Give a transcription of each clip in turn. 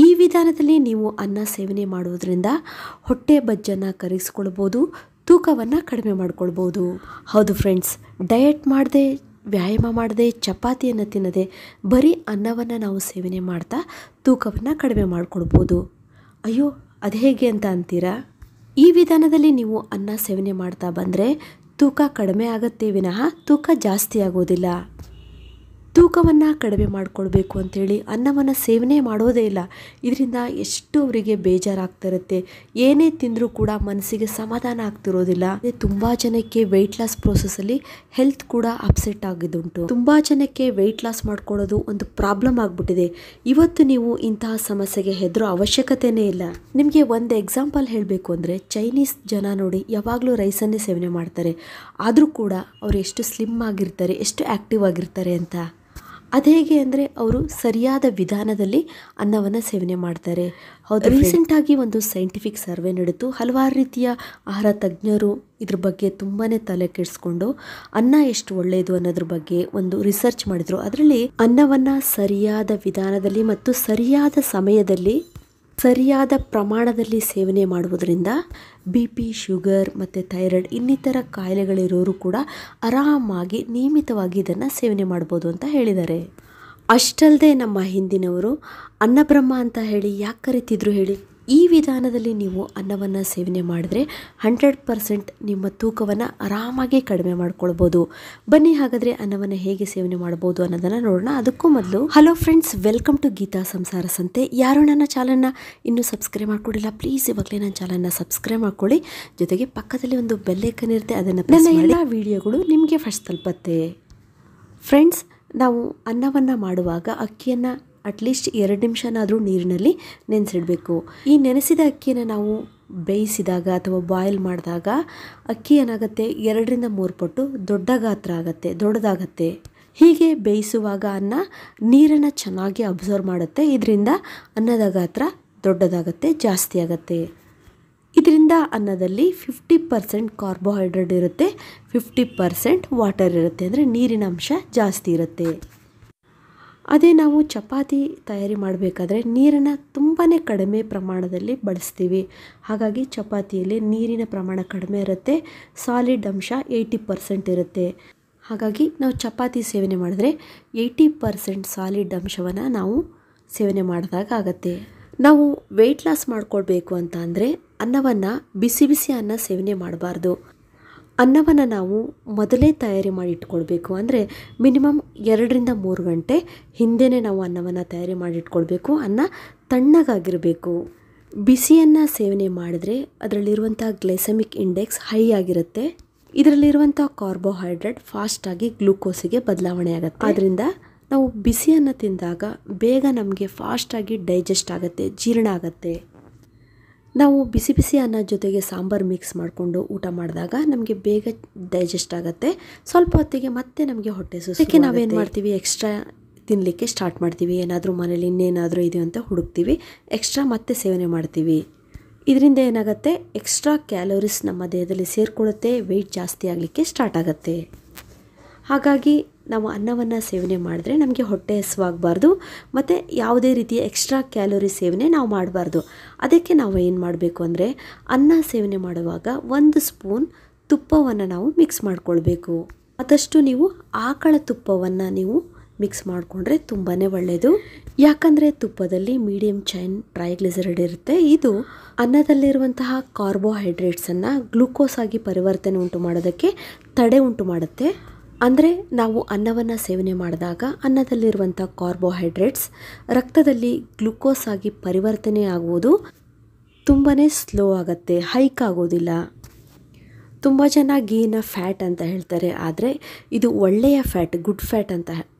ಈ ವಿಧಾನದಲ್ಲಿ ನೀವು ಅನ್ನ ಸೇವನೆ ಮಾಡುವುದರಿಂದ ಹೊಟ್ಟೆ ಬಜ್ಜನ್ನು ಕರಗಿಸ್ಕೊಳ್ಬೋದು, ತೂಕವನ್ನು ಕಡಿಮೆ ಮಾಡ್ಕೊಳ್ಬೋದು. ಹೌದು ಫ್ರೆಂಡ್ಸ್, ಡಯಟ್ ಮಾಡದೆ, ವ್ಯಾಯಾಮ ಮಾಡದೆ, ಚಪಾತಿಯನ್ನು ತಿನ್ನದೆ ಬರೀ ಅನ್ನವನ್ನು ನಾವು ಸೇವನೆ ಮಾಡ್ತಾ ತೂಕವನ್ನು ಕಡಿಮೆ ಮಾಡ್ಕೊಳ್ಬೋದು. ಅಯ್ಯೋ, ಅದು ಹೇಗೆ ಅಂತ ಅಂತೀರಾ? ಈ ವಿಧಾನದಲ್ಲಿ ನೀವು ಅನ್ನ ಸೇವನೆ ಮಾಡ್ತಾ ಬಂದರೆ ತೂಕ ಕಡಿಮೆ ಆಗುತ್ತೆ ವಿನಃ ತೂಕ ಜಾಸ್ತಿ ಆಗೋದಿಲ್ಲ. ತೂಕವನ್ನು ಕಡಿಮೆ ಮಾಡಿಕೊಳ್ಬೇಕು ಅಂಥೇಳಿ ಅನ್ನವನ್ನು ಸೇವನೆ ಮಾಡೋದೇ ಇಲ್ಲ. ಇದರಿಂದ ಎಷ್ಟು ಅವರಿಗೆ ಬೇಜಾರಾಗ್ತಿರುತ್ತೆ. ಏನೇ ತಿಂದರೂ ಕೂಡ ಮನಸ್ಸಿಗೆ ಸಮಾಧಾನ ಆಗ್ತಿರೋದಿಲ್ಲ. ತುಂಬ ಜನಕ್ಕೆ ವೆಯ್ಟ್ ಲಾಸ್ ಪ್ರೋಸೆಸ್ಸಲ್ಲಿ ಹೆಲ್ತ್ ಕೂಡ ಅಪ್ಸೆಟ್ ಆಗಿದ್ದುಂಟು. ತುಂಬ ಜನಕ್ಕೆ ವೆಯ್ಟ್ ಲಾಸ್ ಮಾಡ್ಕೊಳ್ಳೋದು ಒಂದು ಪ್ರಾಬ್ಲಮ್ ಆಗಿಬಿಟ್ಟಿದೆ. ಇವತ್ತು ನೀವು ಇಂತಹ ಸಮಸ್ಯೆಗೆ ಹೆದರೋ ಅವಶ್ಯಕತೆಯೇ ಇಲ್ಲ. ನಿಮಗೆ ಒಂದು ಎಕ್ಸಾಂಪಲ್ ಹೇಳಬೇಕು ಅಂದರೆ, ಚೈನೀಸ್ ಜನ ನೋಡಿ ಯಾವಾಗಲೂ ರೈಸನ್ನೇ ಸೇವನೆ ಮಾಡ್ತಾರೆ. ಆದರೂ ಕೂಡ ಅವರು ಎಷ್ಟು ಸ್ಲಿಮ್ ಆಗಿರ್ತಾರೆ, ಎಷ್ಟು ಆ್ಯಕ್ಟಿವ್ ಆಗಿರ್ತಾರೆ ಅಂತ. ಅದು ಹೇಗೆ ಅಂದರೆ, ಅವರು ಸರಿಯಾದ ವಿಧಾನದಲ್ಲಿ ಅನ್ನವನ್ನು ಸೇವನೆ ಮಾಡ್ತಾರೆ. ಹೌದು, ರೀಸೆಂಟಾಗಿ ಒಂದು ಸೈಂಟಿಫಿಕ್ ಸರ್ವೆ ನಡೆದು ಹಲವಾರು ರೀತಿಯ ಆಹಾರ ತಜ್ಞರು ಇದ್ರ ಬಗ್ಗೆ ತುಂಬಾ ತಲೆ ಕೆಡಿಸ್ಕೊಂಡು ಅನ್ನ ಎಷ್ಟು ಒಳ್ಳೆಯದು ಅನ್ನೋದ್ರ ಬಗ್ಗೆ ಒಂದು ರಿಸರ್ಚ್ ಮಾಡಿದರು. ಅದರಲ್ಲಿ ಅನ್ನವನ್ನು ಸರಿಯಾದ ವಿಧಾನದಲ್ಲಿ ಮತ್ತು ಸರಿಯಾದ ಸಮಯದಲ್ಲಿ ಸರಿಯಾದ ಪ್ರಮಾಣದಲ್ಲಿ ಸೇವನೆ ಮಾಡುವುದರಿಂದ BP, ಶುಗರ್ ಮತ್ತು ಥೈರಾಯ್ಡ್ ಇನ್ನಿತರ ಕಾಯಿಲೆಗಳಿರೋರು ಕೂಡ ಆರಾಮಾಗಿ ನಿಯಮಿತವಾಗಿ ಇದನ್ನು ಸೇವನೆ ಮಾಡ್ಬೋದು ಅಂತ ಹೇಳಿದ್ದಾರೆ. ಅಷ್ಟಲ್ಲದೆ ನಮ್ಮ ಹಿಂದಿನವರು ಅನ್ನಬ್ರಹ್ಮ ಅಂತ ಹೇಳಿ ಯಾಕೆ ಕರಿತಿದ್ರು ಹೇಳಿ? ಈ ವಿಧಾನದಲ್ಲಿ ನೀವು ಅನ್ನವನ್ನು ಸೇವನೆ ಮಾಡಿದ್ರೆ 100% ನಿಮ್ಮ ತೂಕವನ್ನು ಆರಾಮಾಗಿ ಕಡಿಮೆ ಮಾಡ್ಕೊಳ್ಬೋದು. ಬನ್ನಿ ಹಾಗಾದರೆ ಅನ್ನವನ್ನು ಹೇಗೆ ಸೇವನೆ ಮಾಡ್ಬೋದು ಅನ್ನೋದನ್ನು ನೋಡೋಣ. ಅದಕ್ಕೂ ಮೊದಲು, hello friends, welcome to Geetha Samsara Sante. ಯಾರು ನನ್ನ ಚಾನಲ್ನ ಇನ್ನೂ ಸಬ್ಸ್ಕ್ರೈಬ್ ಮಾಡ್ಕೊಂಡಿಲ್ಲ, ಪ್ಲೀಸ್ ಇವಾಗಲೇ ನನ್ನ ಚಾನಲ್ನ ಸಬ್ಸ್ಕ್ರೈಬ್ ಮಾಡ್ಕೊಳ್ಳಿ. ಜೊತೆಗೆ ಪಕ್ಕದಲ್ಲಿ ಒಂದು ಬೆಲ್ ಐಕಾನ್ ಇರುತ್ತೆ, ಅದನ್ನು ನನ್ನ ಎಲ್ಲ ವಿಡಿಯೋಗಳು ನಿಮಗೆ ಫಸ್ಟ್ ತಲುಪತ್ತೆ. ಫ್ರೆಂಡ್ಸ್, ನಾವು ಅನ್ನವನ್ನು ಮಾಡುವಾಗ ಅಕ್ಕಿಯನ್ನು ಅಟ್ಲೀಸ್ಟ್ 2 ನಿಮಿಷನಾದರೂ ನೀರಿನಲ್ಲಿ ನೆನೆಸಿಡಬೇಕು. ಈ ನೆನೆಸಿದ ಅಕ್ಕಿಯನ್ನು ನಾವು ಬೇಯಿಸಿದಾಗ ಅಥವಾ ಬಾಯ್ಲ್ ಮಾಡಿದಾಗ ಅಕ್ಕಿ ಏನಾಗುತ್ತೆ, 2ರಿಂದ 3 ಪಟ್ಟು ದೊಡ್ಡ ಗಾತ್ರ ಆಗುತ್ತೆ, ದೊಡ್ಡದಾಗತ್ತೆ. ಹೀಗೆ ಬೇಯಿಸುವಾಗ ಅನ್ನ ನೀರನ್ನು ಚೆನ್ನಾಗಿ ಅಬ್ಸರ್ವ್ ಮಾಡುತ್ತೆ. ಇದರಿಂದ ಅನ್ನದ ಗಾತ್ರ ದೊಡ್ಡದಾಗತ್ತೆ, ಜಾಸ್ತಿ ಆಗುತ್ತೆ. ಇದರಿಂದ ಅನ್ನದಲ್ಲಿ 50% ಕಾರ್ಬೋಹೈಡ್ರೇಟ್ ಇರುತ್ತೆ, 50% ವಾಟರ್ ಇರುತ್ತೆ, ಅಂದರೆ ನೀರಿನ ಅಂಶ ಜಾಸ್ತಿ ಇರುತ್ತೆ. ಅದೇ ನಾವು ಚಪಾತಿ ತಯಾರಿ ಮಾಡಬೇಕಾದ್ರೆ ನೀರನ್ನು ತುಂಬಾ ಕಡಿಮೆ ಪ್ರಮಾಣದಲ್ಲಿ ಬಳಸ್ತೀವಿ. ಹಾಗಾಗಿ ಚಪಾತಿಯಲ್ಲಿ ನೀರಿನ ಪ್ರಮಾಣ ಕಡಿಮೆ ಇರುತ್ತೆ, ಸಾಲಿಡ್ ಅಂಶ 80% ಇರುತ್ತೆ. ಹಾಗಾಗಿ ನಾವು ಚಪಾತಿ ಸೇವನೆ ಮಾಡಿದ್ರೆ 80% ಸಾಲಿಡ್ ಅಂಶವನ್ನು ನಾವು ಸೇವನೆ ಮಾಡಿದಾಗ ಆಗುತ್ತೆ. ನಾವು ವೆಯ್ಟ್ ಲಾಸ್ ಮಾಡ್ಕೊಳ್ಬೇಕು ಅಂತ ಅಂದರೆ ಅನ್ನವನ್ನು ಬಿಸಿ ಬಿಸಿ ಅನ್ನ ಸೇವನೆ ಮಾಡಬಾರ್ದು. ಅನ್ನವನ್ನು ನಾವು ಮೊದಲೇ ತಯಾರಿ ಮಾಡಿ ಇಟ್ಕೊಳ್ಬೇಕು. ಅಂದರೆ ಮಿನಿಮಮ್ 2ರಿಂದ 3 ಗಂಟೆ ಹಿಂದೆಯೇ ನಾವು ಅನ್ನವನ್ನು ತಯಾರಿ ಮಾಡಿ ಇಟ್ಕೊಳ್ಬೇಕು. ಅನ್ನ ತಣ್ಣಗಾಗಿರಬೇಕು. ಬಿಸಿಯನ್ನು ಸೇವನೆ ಮಾಡಿದ್ರೆ ಅದರಲ್ಲಿರುವಂಥ ಗ್ಲೈಸೆಮಿಕ್ ಇಂಡೆಕ್ಸ್ ಹೈ ಆಗಿರುತ್ತೆ. ಇದರಲ್ಲಿರುವಂಥ ಕಾರ್ಬೋಹೈಡ್ರೇಟ್ ಫಾಸ್ಟಾಗಿ ಗ್ಲೂಕೋಸಿಗೆ ಬದಲಾವಣೆ ಆಗುತ್ತೆ. ಆದ್ದರಿಂದ ನಾವು ಬಿಸಿಯನ್ನು ತಿಂದಾಗ ಬೇಗ ನಮಗೆ ಫಾಸ್ಟಾಗಿ ಡೈಜೆಸ್ಟ್ ಆಗುತ್ತೆ, ಜೀರ್ಣ ಆಗುತ್ತೆ. ನಾವು ಬಿಸಿ ಬಿಸಿ ಅನ್ನ ಜೊತೆಗೆ ಸಾಂಬಾರು ಮಿಕ್ಸ್ ಮಾಡಿಕೊಂಡು ಊಟ ಮಾಡಿದಾಗ ನಮಗೆ ಬೇಗ ಡೈಜೆಸ್ಟ್ ಆಗುತ್ತೆ. ಸ್ವಲ್ಪ ಹೊತ್ತಿಗೆ ಮತ್ತೆ ನಮಗೆ ಹೊಟ್ಟೆ ಸುಸ್ತು. ನಾವೇನು ಮಾಡ್ತೀವಿ, ಎಕ್ಸ್ಟ್ರಾ ತಿನ್ನಲಿಕ್ಕೆ ಸ್ಟಾರ್ಟ್ ಮಾಡ್ತೀವಿ. ಏನಾದರೂ ಮನೇಲಿ ಇನ್ನೇನಾದರೂ ಇದೆಯೋ ಅಂತ ಹುಡುಕ್ತೀವಿ, ಎಕ್ಸ್ಟ್ರಾ ಮತ್ತೆ ಸೇವನೆ ಮಾಡ್ತೀವಿ. ಇದರಿಂದ ಏನಾಗುತ್ತೆ, ಎಕ್ಸ್ಟ್ರಾ ಕ್ಯಾಲೋರೀಸ್ ನಮ್ಮ ದೇಹದಲ್ಲಿ ಸೇರಿಕೊಳ್ಳುತ್ತೆ, ವೆಯ್ಟ್ ಜಾಸ್ತಿ ಆಗಲಿಕ್ಕೆ ಸ್ಟಾರ್ಟ್ ಆಗುತ್ತೆ. ಹಾಗಾಗಿ ನಾವು ಅನ್ನವನ್ನು ಸೇವನೆ ಮಾಡಿದ್ರೆ ನಮಗೆ ಹೊಟ್ಟೆ ಹಸಿವಾಗಬಾರ್ದು ಮತ್ತು ಯಾವುದೇ ರೀತಿಯ ಎಕ್ಸ್ಟ್ರಾ ಕ್ಯಾಲೋರಿ ಸೇವನೆ ನಾವು ಮಾಡಬಾರ್ದು. ಅದಕ್ಕೆ ನಾವು ಏನು ಮಾಡಬೇಕು ಅಂದರೆ, ಅನ್ನ ಸೇವನೆ ಮಾಡುವಾಗ 1 ಸ್ಪೂನ್ ತುಪ್ಪವನ್ನು ನಾವು ಮಿಕ್ಸ್ ಮಾಡಿಕೊಳ್ಬೇಕು. ಆದಷ್ಟು ನೀವು ಆಕಳ ತುಪ್ಪವನ್ನು ನೀವು ಮಿಕ್ಸ್ ಮಾಡಿಕೊಂಡ್ರೆ ತುಂಬಾ ಒಳ್ಳೆಯದು. ಯಾಕಂದರೆ ತುಪ್ಪದಲ್ಲಿ ಮೀಡಿಯಮ್ ಚೈನ್ ಟ್ರೈಗ್ಲಿಸರೈಡ್ ಇರುತ್ತೆ. ಇದು ಅನ್ನದಲ್ಲಿರುವಂತಹ ಕಾರ್ಬೋಹೈಡ್ರೇಟ್ಸನ್ನು ಗ್ಲೂಕೋಸ್ ಆಗಿ ಪರಿವರ್ತನೆ ಉಂಟು ಮಾಡೋದಕ್ಕೆ ತಡೆ ಉಂಟು ಮಾಡುತ್ತೆ. ಅಂದರೆ ನಾವು ಅನ್ನವನ್ನು ಸೇವನೆ ಮಾಡಿದಾಗ ಅನ್ನದಲ್ಲಿರುವಂಥ ಕಾರ್ಬೋಹೈಡ್ರೇಟ್ಸ್ ರಕ್ತದಲ್ಲಿ ಗ್ಲೂಕೋಸ್ ಆಗಿ ಪರಿವರ್ತನೆ ಆಗುವುದು ತುಂಬಾ ಸ್ಲೋ ಆಗುತ್ತೆ, ಹೈಕ್ ಆಗೋದಿಲ್ಲ. ತುಂಬ ಜನ ಗೀನ ಫ್ಯಾಟ್ ಅಂತ ಹೇಳ್ತಾರೆ, ಆದರೆ ಇದು ಒಳ್ಳೆಯ ಫ್ಯಾಟ್, ಗುಡ್ ಫ್ಯಾಟ್ ಅಂತ.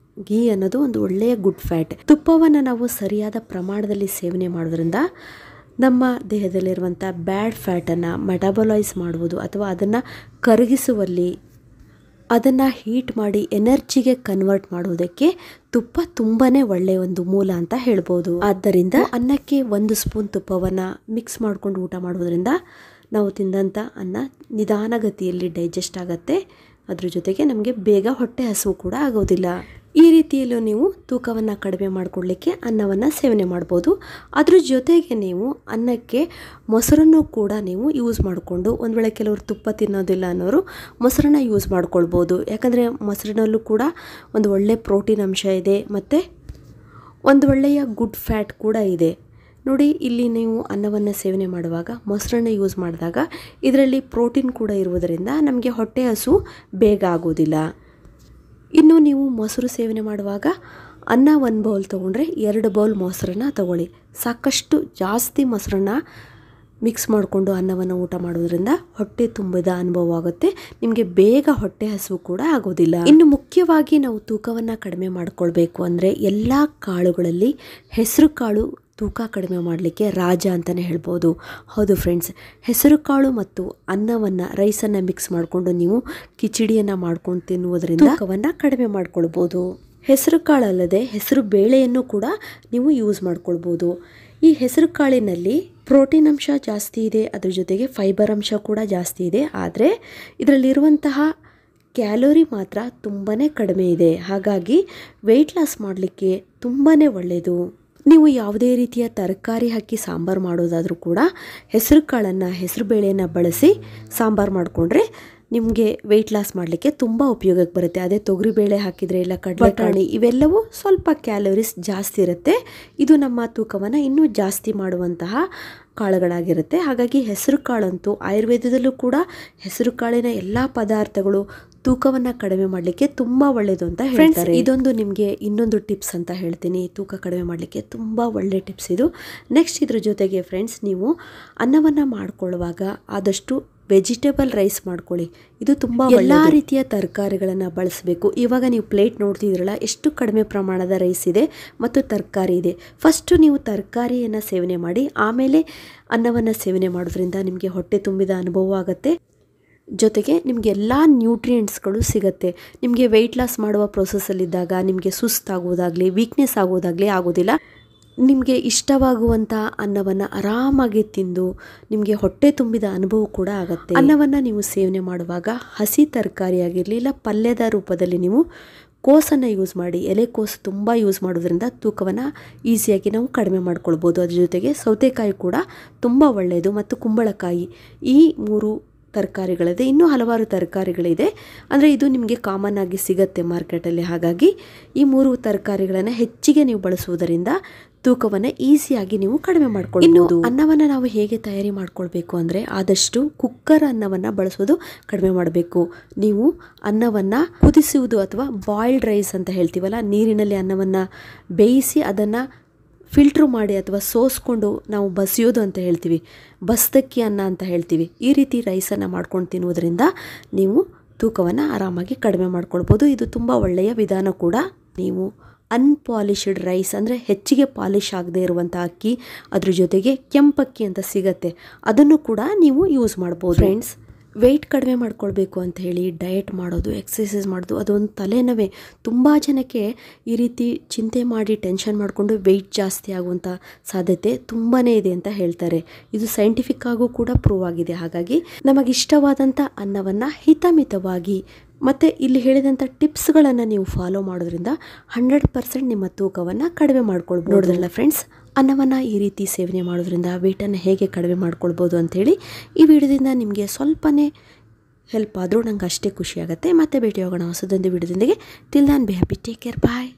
ಗೀ ಅನ್ನೋದು ಒಂದು ಒಳ್ಳೆಯ ಗುಡ್ ಫ್ಯಾಟ್. ತುಪ್ಪವನ್ನು ನಾವು ಸರಿಯಾದ ಪ್ರಮಾಣದಲ್ಲಿ ಸೇವನೆ ಮಾಡೋದ್ರಿಂದ ನಮ್ಮ ದೇಹದಲ್ಲಿರುವಂಥ ಬ್ಯಾಡ್ ಫ್ಯಾಟನ್ನು ಮೆಟಾಬಲೈಸ್ ಮಾಡುವುದು ಅಥವಾ ಅದನ್ನು ಕರಗಿಸುವಲ್ಲಿ, ಅದನ್ನು ಹೀಟ್ ಮಾಡಿ ಎನರ್ಜಿಗೆ ಕನ್ವರ್ಟ್ ಮಾಡುವುದಕ್ಕೆ ತುಪ್ಪ ತುಂಬಾ ಒಳ್ಳೆಯ ಒಂದು ಮೂಲ ಅಂತ ಹೇಳ್ಬೋದು. ಆದ್ದರಿಂದ ಅನ್ನಕ್ಕೆ 1 ಸ್ಪೂನ್ ತುಪ್ಪವನ್ನು ಮಿಕ್ಸ್ ಮಾಡಿಕೊಂಡು ಊಟ ಮಾಡೋದ್ರಿಂದ ನಾವು ತಿಂದಂಥ ಅನ್ನ ನಿಧಾನಗತಿಯಲ್ಲಿ ಡೈಜೆಸ್ಟ್ ಆಗುತ್ತೆ. ಅದ್ರ ಜೊತೆಗೆ ನಮಗೆ ಬೇಗ ಹೊಟ್ಟೆ ಹಸಿವು ಕೂಡ ಆಗೋದಿಲ್ಲ. ಈ ರೀತಿಯಲ್ಲೂ ನೀವು ತೂಕವನ್ನು ಕಡಿಮೆ ಮಾಡಿಕೊಳ್ಳಿಕ್ಕೆ ಅನ್ನವನ್ನು ಸೇವನೆ ಮಾಡ್ಬೋದು. ಅದ್ರ ಜೊತೆಗೆ ನೀವು ಅನ್ನಕ್ಕೆ ಮೊಸರನ್ನು ಕೂಡ ನೀವು ಯೂಸ್ ಮಾಡಿಕೊಂಡು, ಒಂದು ವೇಳೆ ಕೆಲವರು ತುಪ್ಪ ತಿನ್ನೋದಿಲ್ಲ ಅನ್ನೋರು ಮೊಸರನ್ನ ಯೂಸ್ ಮಾಡ್ಕೊಳ್ಬೋದು. ಯಾಕಂದರೆ ಮೊಸರಿನಲ್ಲೂ ಕೂಡ ಒಂದು ಒಳ್ಳೆಯ ಪ್ರೋಟೀನ್ ಅಂಶ ಇದೆ ಮತ್ತು ಒಂದು ಒಳ್ಳೆಯ ಗುಡ್ ಫ್ಯಾಟ್ ಕೂಡ ಇದೆ. ನೋಡಿ, ಇಲ್ಲಿ ನೀವು ಅನ್ನವನ್ನು ಸೇವನೆ ಮಾಡುವಾಗ ಮೊಸರನ್ನ ಯೂಸ್ ಮಾಡಿದಾಗ ಇದರಲ್ಲಿ ಪ್ರೋಟೀನ್ ಕೂಡ ಇರುವುದರಿಂದ ನಮಗೆ ಹೊಟ್ಟೆ ಹಸು ಬೇಗ ಆಗೋದಿಲ್ಲ. ಇನ್ನು ನೀವು ಮೊಸರು ಸೇವನೆ ಮಾಡುವಾಗ ಅನ್ನ 1 ಬೌಲ್ ತೊಗೊಂಡ್ರೆ 2 ಬೌಲ್ ಮೊಸರನ್ನ ತಗೊಳ್ಳಿ. ಸಾಕಷ್ಟು ಜಾಸ್ತಿ ಮೊಸರನ್ನ ಮಿಕ್ಸ್ ಮಾಡಿಕೊಂಡು ಅನ್ನವನ್ನು ಊಟ ಮಾಡೋದ್ರಿಂದ ಹೊಟ್ಟೆ ತುಂಬಿದ ಅನುಭವ ಆಗುತ್ತೆ. ನಿಮಗೆ ಬೇಗ ಹೊಟ್ಟೆ ಹಸಿವು ಕೂಡ ಆಗೋದಿಲ್ಲ. ಇನ್ನು ಮುಖ್ಯವಾಗಿ ನಾವು ತೂಕವನ್ನು ಕಡಿಮೆ ಮಾಡಿಕೊಳ್ಬೇಕು ಅಂದರೆ ಎಲ್ಲ ಕಾಳುಗಳಲ್ಲಿ ಹೆಸರು ಕಾಳು ತೂಕ ಕಡಿಮೆ ಮಾಡಲಿಕ್ಕೆ ರಾಜ ಅಂತಲೇ ಹೇಳ್ಬೋದು. ಹೌದು ಫ್ರೆಂಡ್ಸ್, ಹೆಸರು ಕಾಳು ಮತ್ತು ಅನ್ನವನ್ನು ರೈಸನ್ನು ಮಿಕ್ಸ್ ಮಾಡಿಕೊಂಡು ನೀವು ಕಿಚಡಿಯನ್ನು ಮಾಡ್ಕೊಂಡು ತಿನ್ನುವುದರಿಂದ ತೂಕವನ್ನು ಕಡಿಮೆ ಮಾಡ್ಕೊಳ್ಬೋದು. ಹೆಸರು ಕಾಳು ಅಲ್ಲದೆ ಹೆಸರು ಬೇಳೆಯನ್ನು ಕೂಡ ನೀವು ಯೂಸ್ ಮಾಡ್ಕೊಳ್ಬೋದು. ಈ ಹೆಸರು ಕಾಳಿನಲ್ಲಿ ಪ್ರೋಟೀನ್ ಅಂಶ ಜಾಸ್ತಿ ಇದೆ, ಅದ್ರ ಜೊತೆಗೆ ಫೈಬರ್ ಅಂಶ ಕೂಡ ಜಾಸ್ತಿ ಇದೆ. ಆದರೆ ಇದರಲ್ಲಿರುವಂತಹ ಕ್ಯಾಲೋರಿ ಮಾತ್ರ ತುಂಬಾ ಕಡಿಮೆ ಇದೆ. ಹಾಗಾಗಿ ವೆಯ್ಟ್ ಲಾಸ್ ಮಾಡಲಿಕ್ಕೆ ತುಂಬಾ ಒಳ್ಳೆಯದು. ನೀವು ಯಾವುದೇ ರೀತಿಯ ತರಕಾರಿ ಹಾಕಿ ಸಾಂಬಾರು ಮಾಡೋದಾದರೂ ಕೂಡ ಹೆಸರು ಕಾಳನ್ನು, ಹೆಸರು ಬೇಳೆಯನ್ನು ಬಳಸಿ ಸಾಂಬಾರು ಮಾಡಿಕೊಂಡ್ರೆ ನಿಮಗೆ ವೆಯ್ಟ್ ಲಾಸ್ ಮಾಡಲಿಕ್ಕೆ ತುಂಬ ಉಪಯೋಗಕ್ಕೆ ಬರುತ್ತೆ. ಅದೇ ತೊಗರಿಬೇಳೆ ಹಾಕಿದರೆ ಇಲ್ಲ ಕಡಲೆಕಾಳು, ಇವೆಲ್ಲವೂ ಸ್ವಲ್ಪ ಕ್ಯಾಲೋರೀಸ್ ಜಾಸ್ತಿ ಇರುತ್ತೆ. ಇದು ನಮ್ಮ ತೂಕವನ್ನು ಇನ್ನೂ ಜಾಸ್ತಿ ಮಾಡುವಂತಹ ಕಾಳುಗಳಾಗಿರುತ್ತೆ. ಹಾಗಾಗಿ ಹೆಸರು ಕಾಳಂತೂ ಆಯುರ್ವೇದದಲ್ಲೂ ಕೂಡ ಹೆಸರು ಕಾಳಿನ ಎಲ್ಲ ಪದಾರ್ಥಗಳು ತೂಕವನ್ನು ಕಡಿಮೆ ಮಾಡಲಿಕ್ಕೆ ತುಂಬ ಒಳ್ಳೆಯದು ಅಂತ ಹೇಳ್ತಾರೆ. ಇದೊಂದು ನಿಮಗೆ ಇನ್ನೊಂದು ಟಿಪ್ಸ್ ಅಂತ ಹೇಳ್ತೀನಿ. ತೂಕ ಕಡಿಮೆ ಮಾಡಲಿಕ್ಕೆ ತುಂಬ ಒಳ್ಳೆ ಟಿಪ್ಸ್ ಇದು. ನೆಕ್ಸ್ಟ್ ಇದ್ರ ಜೊತೆಗೆ ಫ್ರೆಂಡ್ಸ್, ನೀವು ಅನ್ನವನ್ನು ಮಾಡ್ಕೊಳ್ಳುವಾಗ ಆದಷ್ಟು ವೆಜಿಟೇಬಲ್ ರೈಸ್ ಮಾಡ್ಕೊಳ್ಳಿ. ಇದು ತುಂಬ ಎಲ್ಲ ರೀತಿಯ ತರಕಾರಿಗಳನ್ನು ಬಳಸಬೇಕು. ಇವಾಗ ನೀವು ಪ್ಲೇಟ್ ನೋಡ್ತಿದ್ದೀರಲ್ಲ, ಎಷ್ಟು ಕಡಿಮೆ ಪ್ರಮಾಣದ ರೈಸ್ ಇದೆ ಮತ್ತು ತರಕಾರಿ ಇದೆ. ಫಸ್ಟು ನೀವು ತರಕಾರಿಯನ್ನು ಸೇವನೆ ಮಾಡಿ, ಆಮೇಲೆ ಅನ್ನವನ್ನು ಸೇವನೆ ಮಾಡೋದ್ರಿಂದ ನಿಮಗೆ ಹೊಟ್ಟೆ ತುಂಬಿದ ಅನುಭವ ಆಗುತ್ತೆ. ಜೊತೆಗೆ ನಿಮಗೆ ಎಲ್ಲ ನ್ಯೂಟ್ರಿಯೆಂಟ್ಸ್ಗಳು ಸಿಗುತ್ತೆ. ನಿಮಗೆ ವೆಯ್ಟ್ ಲಾಸ್ ಮಾಡುವ ಪ್ರೊಸೆಸ್ಸಲ್ಲಿದ್ದಾಗ ನಿಮಗೆ ಸುಸ್ತಾಗೋದಾಗಲಿ, ವೀಕ್ನೆಸ್ ಆಗೋದಾಗಲಿ ಆಗೋದಿಲ್ಲ. ನಿಮಗೆ ಇಷ್ಟವಾಗುವಂಥ ಅನ್ನವನ್ನು ಆರಾಮಾಗಿ ತಿಂದು ನಿಮಗೆ ಹೊಟ್ಟೆ ತುಂಬಿದ ಅನುಭವ ಕೂಡ ಆಗುತ್ತೆ. ಅನ್ನವನ್ನು ನೀವು ಸೇವನೆ ಮಾಡುವಾಗ ಹಸಿ ತರಕಾರಿ ಆಗಿರಲಿ ಇಲ್ಲ ಪಲ್ಯದ ರೂಪದಲ್ಲಿ ನೀವು ಕೋಸನ್ನು ಯೂಸ್ ಮಾಡಿ. ಎಲೆಕೋಸು ತುಂಬ ಯೂಸ್ ಮಾಡೋದ್ರಿಂದ ತೂಕವನ್ನು ಈಸಿಯಾಗಿ ನಾವು ಕಡಿಮೆ ಮಾಡ್ಕೊಳ್ಬೋದು. ಅದ್ರ ಜೊತೆಗೆ ಸೌತೆಕಾಯಿ ಕೂಡ ತುಂಬ ಒಳ್ಳೆಯದು ಮತ್ತು ಕುಂಬಳಕಾಯಿ, ಈ 3 ತರಕಾರಿಗಳಿದೆ. ಇನ್ನೂ ಹಲವಾರು ತರಕಾರಿಗಳಿದೆ, ಅಂದರೆ ಇದು ನಿಮಗೆ ಕಾಮನ್ ಆಗಿ ಸಿಗುತ್ತೆ ಮಾರ್ಕೆಟಲ್ಲಿ. ಹಾಗಾಗಿ ಈ 3 ತರಕಾರಿಗಳನ್ನು ಹೆಚ್ಚಿಗೆ ನೀವು ಬಳಸುವುದರಿಂದ ತೂಕವನ್ನು ಈಸಿಯಾಗಿ ನೀವು ಕಡಿಮೆ ಮಾಡ್ಕೊಳ್ಬೋದು. ಅನ್ನವನ್ನು ನಾವು ಹೇಗೆ ತಯಾರಿ ಮಾಡ್ಕೊಳ್ಬೇಕು ಅಂದರೆ ಆದಷ್ಟು ಕುಕ್ಕರ್ ಅನ್ನವನ್ನು ಬಳಸೋದು ಕಡಿಮೆ ಮಾಡಬೇಕು. ನೀವು ಅನ್ನವನ್ನು ಕುದಿಸುವುದು ಅಥವಾ ಬಾಯ್ಲ್ಡ್ ರೈಸ್ ಅಂತ ಹೇಳ್ತೀವಲ್ಲ, ನೀರಿನಲ್ಲಿ ಅನ್ನವನ್ನು ಬೇಯಿಸಿ ಅದನ್ನು ಫಿಲ್ಟ್ರು ಮಾಡಿ ಅಥವಾ ಸೋಸ್ಕೊಂಡು ನಾವು ಬಸಿಯೋದು ಅಂತ ಹೇಳ್ತೀವಿ, ಬಸ್ತಕ್ಕಿ ಅನ್ನ ಅಂತ ಹೇಳ್ತೀವಿ. ಈ ರೀತಿ ರೈಸನ್ನು ಮಾಡ್ಕೊಂಡು ತಿನ್ನುವುದರಿಂದ ನೀವು ತೂಕವನ್ನು ಆರಾಮಾಗಿ ಕಡಿಮೆ ಮಾಡ್ಕೊಳ್ಬೋದು. ಇದು ತುಂಬ ಒಳ್ಳೆಯ ವಿಧಾನ ಕೂಡ. ನೀವು ಅನ್ಪಾಲಿಶ್ಡ್ ರೈಸ್ ಅಂದರೆ ಹೆಚ್ಚಿಗೆ ಪಾಲಿಶ್ ಆಗದೆ ಇರುವಂಥ ಅಕ್ಕಿ, ಅದ್ರ ಜೊತೆಗೆ ಕೆಂಪಕ್ಕಿ ಅಂತ ಸಿಗತ್ತೆ, ಅದನ್ನು ಕೂಡ ನೀವು ಯೂಸ್ ಮಾಡ್ಬೋದು. ಫ್ರೆಂಡ್ಸ್, ವೆಯ್ಟ್ ಕಡಿಮೆ ಮಾಡ್ಕೊಳ್ಬೇಕು ಅಂತ ಹೇಳಿ ಡಯಟ್ ಮಾಡೋದು, ಎಕ್ಸಸೈಸ್ ಮಾಡೋದು ಅದೊಂದು ತಲೆನೋವೇ. ತುಂಬ ಜನಕ್ಕೆ ಈ ರೀತಿ ಚಿಂತೆ ಮಾಡಿ ಟೆನ್ಷನ್ ಮಾಡಿಕೊಂಡು ವೆಯ್ಟ್ ಜಾಸ್ತಿ ಆಗುವಂಥ ಸಾಧ್ಯತೆ ತುಂಬಾ ಇದೆ ಅಂತ ಹೇಳ್ತಾರೆ. ಇದು ಸೈಂಟಿಫಿಕ್ ಆಗೂ ಕೂಡ ಪ್ರೂವ್ ಆಗಿದೆ. ಹಾಗಾಗಿ ನಮಗಿಷ್ಟವಾದಂಥ ಅನ್ನವನ್ನು ಹಿತಮಿತವಾಗಿ ಮತ್ತು ಇಲ್ಲಿ ಹೇಳಿದಂಥ ಟಿಪ್ಸ್ಗಳನ್ನು ನೀವು ಫಾಲೋ ಮಾಡೋದ್ರಿಂದ 100% ನಿಮ್ಮ ತೂಕವನ್ನು ಕಡಿಮೆ ಮಾಡ್ಕೊಳ್ಬೋದು. ನೋಡಿದ್ರಲ್ಲ ಫ್ರೆಂಡ್ಸ್, ಅನ್ನವನ್ನು ಈ ರೀತಿ ಸೇವನೆ ಮಾಡೋದ್ರಿಂದ ವೇಟನ್ನು ಹೇಗೆ ಕಡಿಮೆ ಮಾಡ್ಕೊಳ್ಬೋದು ಅಂಥೇಳಿ ಈ ವಿಡಿಯೋದಿಂದ ನಿಮಗೆ ಸ್ವಲ್ಪನೇ ಹೆಲ್ಪ್ ಆದರೂ ನಂಗೆ ಅಷ್ಟೇ ಖುಷಿಯಾಗುತ್ತೆ. ಮತ್ತೆ ಭೇಟಿ ಹೋಗೋಣ ಹೊಸದೊಂದು ವಿಡಿಯೋದೊಂದಿಗೆ. Till then be happy, take care, bye.